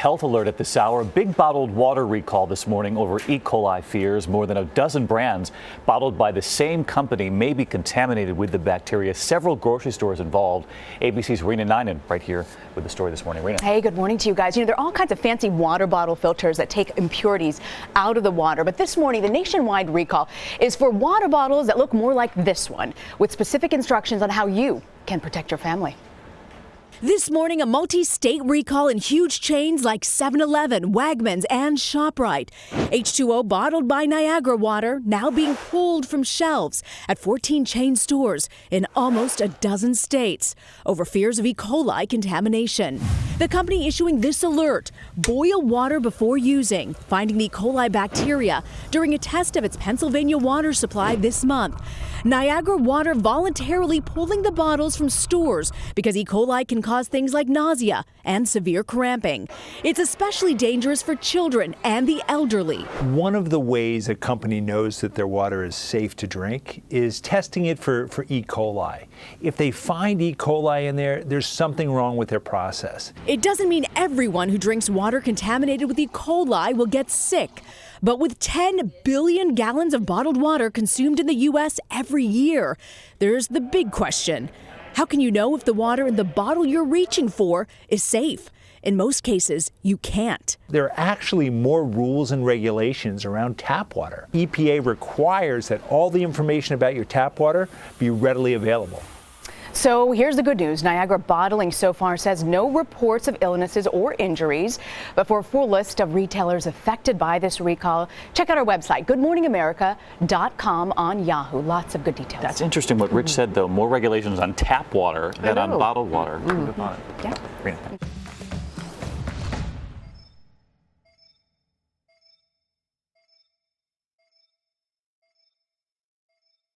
health alert at this hour. A big bottled water recall this morning over E. coli fears. More than a dozen brands bottled by the same company may be contaminated with the bacteria. Several grocery stores involved. ABC's Rena Ninan right here with the story this morning. Rena. Hey, good morning to you guys. You know, there are all kinds of fancy water bottle filters that take impurities out of the water. But this morning, the nationwide recall is for water bottles that look more like this one, with specific instructions on how you can protect your family. This morning, a multi-state recall in huge chains like 7-Eleven, Wegmans, and ShopRite. H2O bottled by Niagara Water now being pulled from shelves at 14 chain stores in almost a dozen states over fears of E. coli contamination. The company issuing this alert: boil water before using, finding the E. coli bacteria during a test of its Pennsylvania water supply this month. Niagara Water voluntarily pulling the bottles from stores because E. coli can cause things like nausea and severe cramping. It's especially dangerous for children and the elderly. One of the ways a company knows that their water is safe to drink is testing it for E. coli. If they find E. coli in there, there's something wrong with their process. It doesn't mean everyone who drinks water contaminated with E. coli will get sick. But with 10 billion gallons of bottled water consumed in the U.S. every year, there's the big question. How can you know if the water in the bottle you're reaching for is safe? In most cases, you can't. There are actually more rules and regulations around tap water. EPA requires that all the information about your tap water be readily available. So here's the good news. Niagara Bottling so far says no reports of illnesses or injuries. But for a full list of retailers affected by this recall, check out our website, goodmorningamerica.com on Yahoo. Lots of good details. That's interesting what Rich said, though. More regulations on tap water than on bottled water. Yeah.